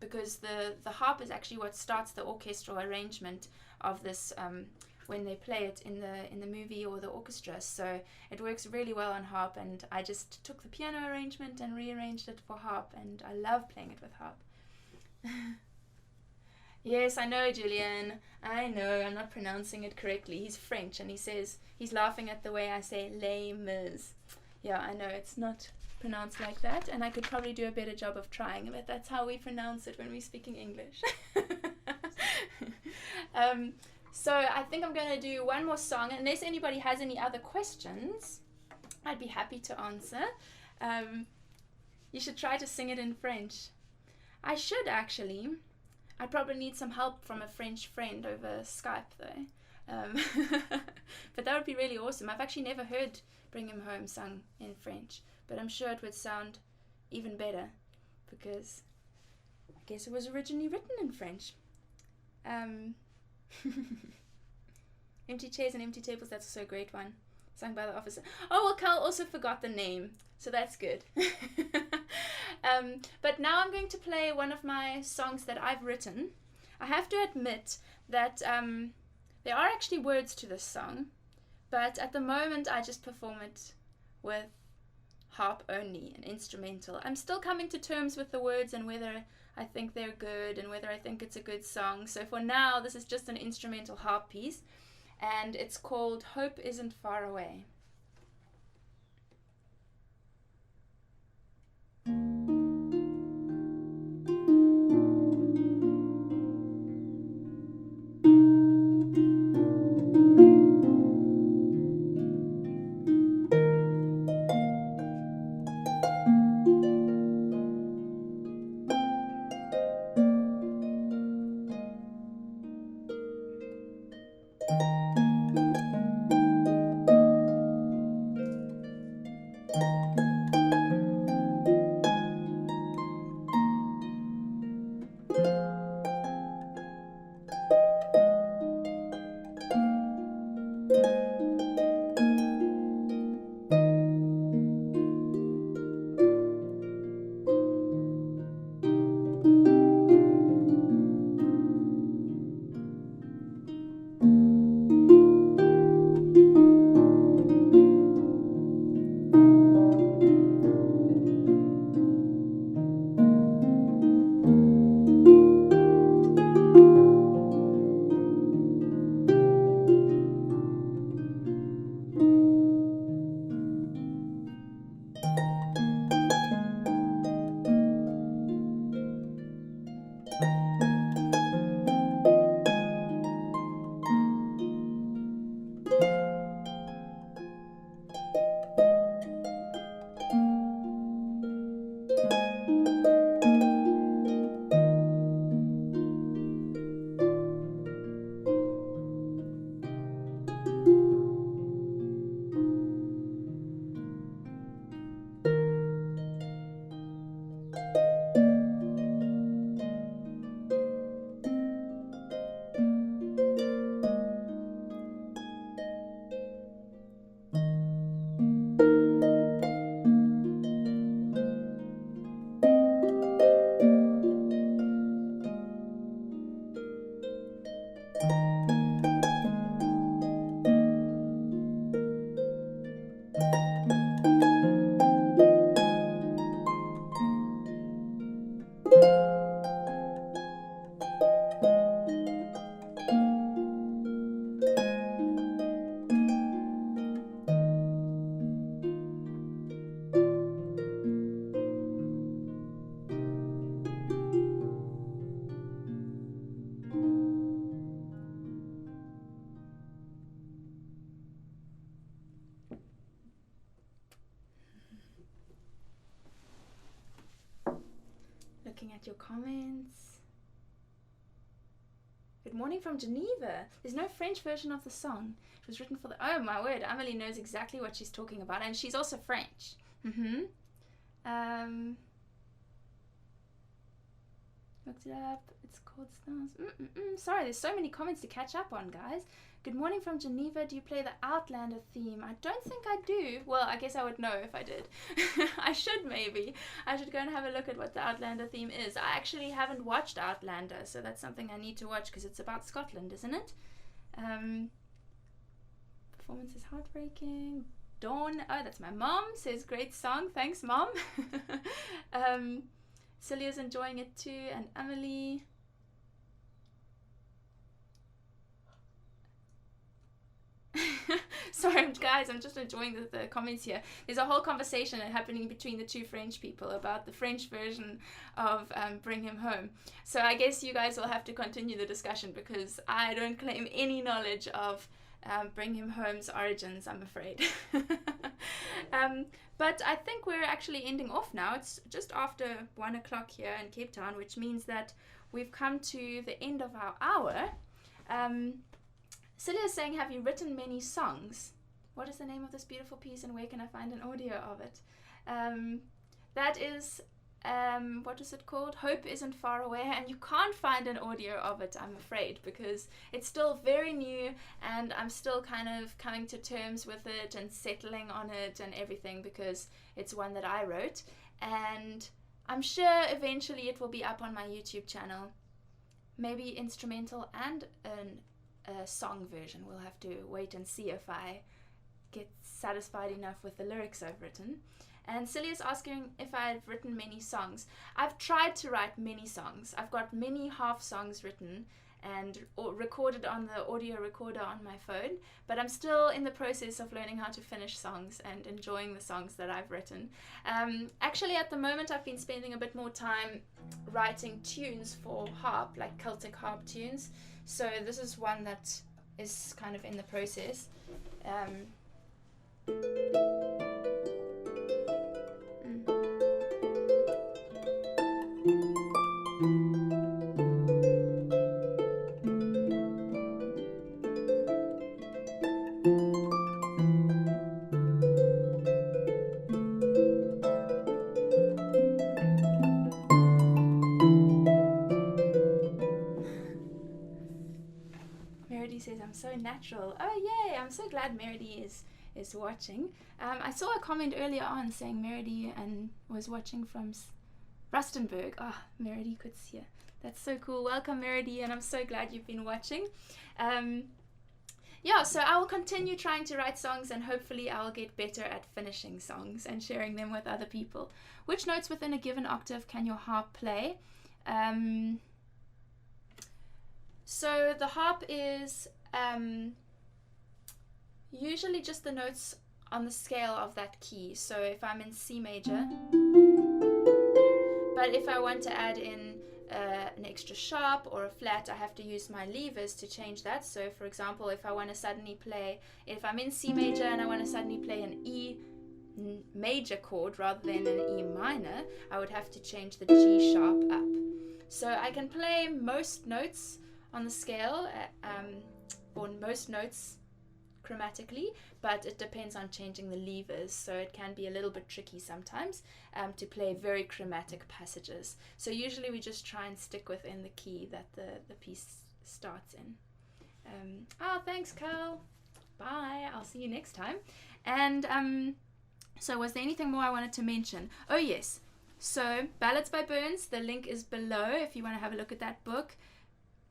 because the harp is actually what starts the orchestral arrangement of this when they play it in the movie or the orchestra. So it works really well on harp, and I just took the piano arrangement and rearranged it for harp, and I love playing it with harp. Yes, I know, Julian. I know, I'm not pronouncing it correctly. He's French, and he says he's laughing at the way I say Les Mis. Yeah, I know, it's not pronounced like that, and I could probably do a better job of trying, but that's how we pronounce it when we're speaking English. So I think I'm going to do one more song. Unless anybody has any other questions, I'd be happy to answer. You should try to sing it in French. I should, actually. I'd probably need some help from a French friend over Skype, though. But that would be really awesome. I've actually never heard Bring Him Home sung in French, but I'm sure it would sound even better, because I guess it was originally written in French. Empty Chairs and Empty Tables, that's also a great one. Sung by the officer. Oh, well, Cal also forgot the name, so that's good. But now I'm going to play one of my songs that I've written. I have to admit that there are actually words to this song, but at the moment I just perform it with harp only, an instrumental. I'm still coming to terms with the words and whether I think they're good and whether I think it's a good song. So for now, this is just an instrumental harp piece, and it's called Hope Isn't Far Away. your comments. Good morning from Geneva. There's no French version of the song. It was written for the... Oh my word, Amelie knows exactly what she's talking about, and she's also French. Looked it up. It's called Stars. Sorry, there's so many comments to catch up on, guys. Good morning from Geneva. Do you play the Outlander theme? I don't think I do. Well, I guess I would know if I did. I should maybe. I should go and have a look at what the Outlander theme is. I actually haven't watched Outlander, so that's something I need to watch because it's about Scotland, isn't it? Performance is heartbreaking. Dawn, oh, that's my mom, says great song. Thanks, Mom. Celia's enjoying it too, and Amelie. Sorry, guys, I'm just enjoying the comments here. There's a whole conversation happening between the two French people about the French version of Bring Him Home. So I guess you guys will have to continue the discussion because I don't claim any knowledge of Bring Him Home's origins, I'm afraid. But I think we're actually ending off now. It's just after 1 o'clock here in Cape Town, which means that we've come to the end of our hour. Celia is saying, have you written many songs? What is the name of this beautiful piece and where can I find an audio of it? That is, what is it called? Hope Isn't Far Away, and you can't find an audio of it, I'm afraid, because it's still very new and I'm still kind of coming to terms with it and settling on it and everything because it's one that I wrote, and I'm sure eventually it will be up on my YouTube channel. Maybe instrumental and a song version. We'll have to wait and see if I get satisfied enough with the lyrics I've written. And Celia's asking if I've written many songs. I've tried to write many songs. I've got many half songs written and recorded on the audio recorder on my phone, but I'm still in the process of learning how to finish songs and enjoying the songs that I've written. Actually, at the moment, I've been spending a bit more time writing tunes for harp, like Celtic harp tunes. So this is one that is kind of in the process. Says I'm so natural. Oh yay, I'm so glad Meredy is watching. I saw a comment earlier on saying Meredy and was watching from Rustenburg. Meredy could see it. That's so cool. Welcome Meredy, and I'm so glad you've been watching. Yeah, so I will continue trying to write songs and hopefully I'll get better at finishing songs and sharing them with other people. Which notes within a given octave can your harp play? So the harp is usually just the notes on the scale of that key. So if I'm in C major, but if I want to add in an extra sharp or a flat, I have to use my levers to change that. So for example, if I want to suddenly play, if I'm in C major and I want to suddenly play an E major chord rather than an E minor, I would have to change the G sharp up. So I can play most notes on the scale, or most notes chromatically, but it depends on changing the levers, so it can be a little bit tricky sometimes to play very chromatic passages. So usually we just try and stick within the key that the piece starts in. Thanks Carl, bye, I'll see you next time. And so was there anything more I wanted to mention? Oh yes, so Ballads by Burns, the link is below if you want to have a look at that book.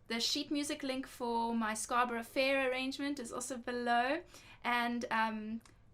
The sheet music link for my Scarborough Fair arrangement is also below. And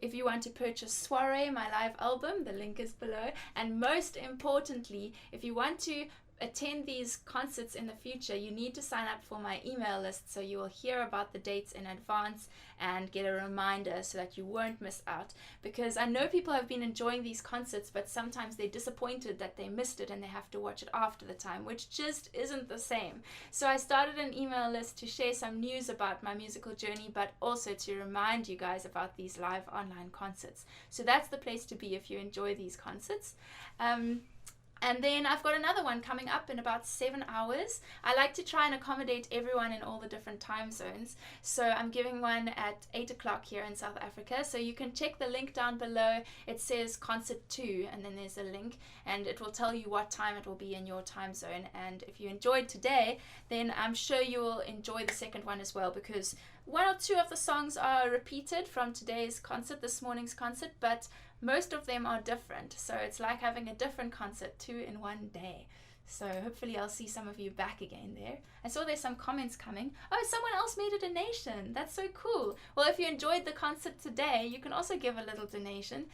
if you want to purchase Soiree, my live album, the link is below. And most importantly, if you want to attend these concerts in the future, you need to sign up for my email list so you will hear about the dates in advance and get a reminder so that you won't miss out. Because I know people have been enjoying these concerts, but sometimes they're disappointed that they missed it and they have to watch it after the time, which just isn't the same. So I started an email list to share some news about my musical journey, but also to remind you guys about these live online concerts. So that's the place to be if you enjoy these concerts. And then I've got another one coming up in about 7 hours. I like to try and accommodate everyone in all the different time zones. So I'm giving one at 8 o'clock here in South Africa. So you can check the link down below. It says concert 2, and then there's a link, and it will tell you what time it will be in your time zone. And if you enjoyed today, then I'm sure you will enjoy the second one as well, because 1 or 2 of the songs are repeated from today's concert, this morning's concert, but most of them are different. So it's like having a different concert 2 in 1 day. So hopefully I'll see some of you back again there. I saw there's some comments coming. Oh, someone else made a donation. That's so cool. Well, if you enjoyed the concert today, you can also give a little donation.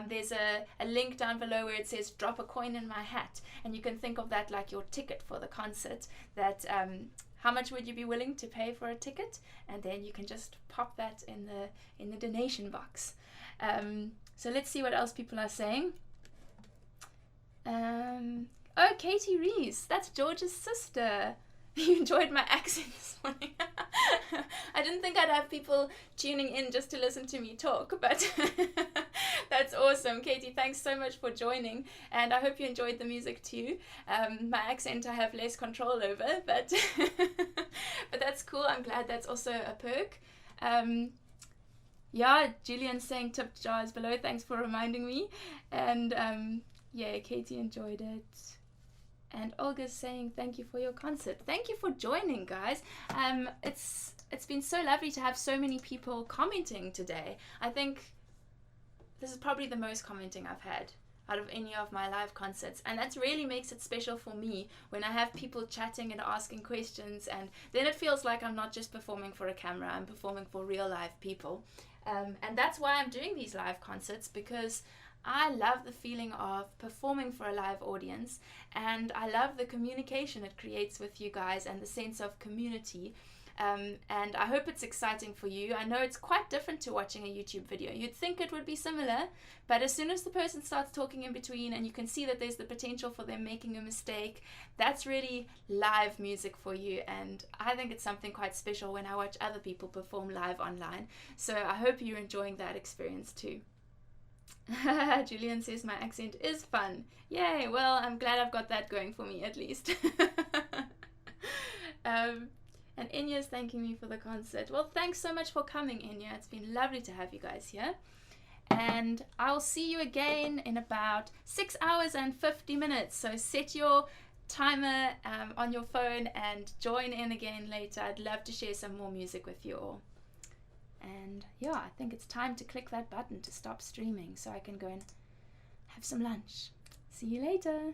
There's a link down below where it says drop a coin in my hat. And you can think of that like your ticket for the concert. That how much would you be willing to pay for a ticket? And then you can just pop that in the donation box. So let's see what else people are saying. Oh, Katie Rees, that's George's sister. You enjoyed my accent this morning. I didn't think I'd have people tuning in just to listen to me talk, but that's awesome. Katie, thanks so much for joining, and I hope you enjoyed the music too. My accent I have less control over, but but that's cool. I'm glad that's also a perk. Yeah, Julian's saying tip jars below. Thanks for reminding me. And yeah, Katie enjoyed it. And Olga's saying thank you for your concert. Thank you for joining, guys. It's been so lovely to have so many people commenting today. I think this is probably the most commenting I've had out of any of my live concerts, and that really makes it special for me when I have people chatting and asking questions, and then it feels like I'm not just performing for a camera, I'm performing for real live people. And that's why I'm doing these live concerts, because I love the feeling of performing for a live audience, and I love the communication it creates with you guys and the sense of community. And I hope it's exciting for you. I know it's quite different to watching a YouTube video. You'd think it would be similar, but as soon as the person starts talking in between and you can see that there's the potential for them making a mistake, that's really live music for you. And I think it's something quite special when I watch other people perform live online. So I hope you're enjoying that experience too. Julian says my accent is fun. Yay, well, I'm glad I've got that going for me at least. And Enya's thanking me for the concert. Well, thanks so much for coming, Enya. It's been lovely to have you guys here. And I'll see you again in about 6 hours and 50 minutes. So set your timer on your phone and join in again later. I'd love to share some more music with you all. And yeah, I think it's time to click that button to stop streaming so I can go and have some lunch. See you later.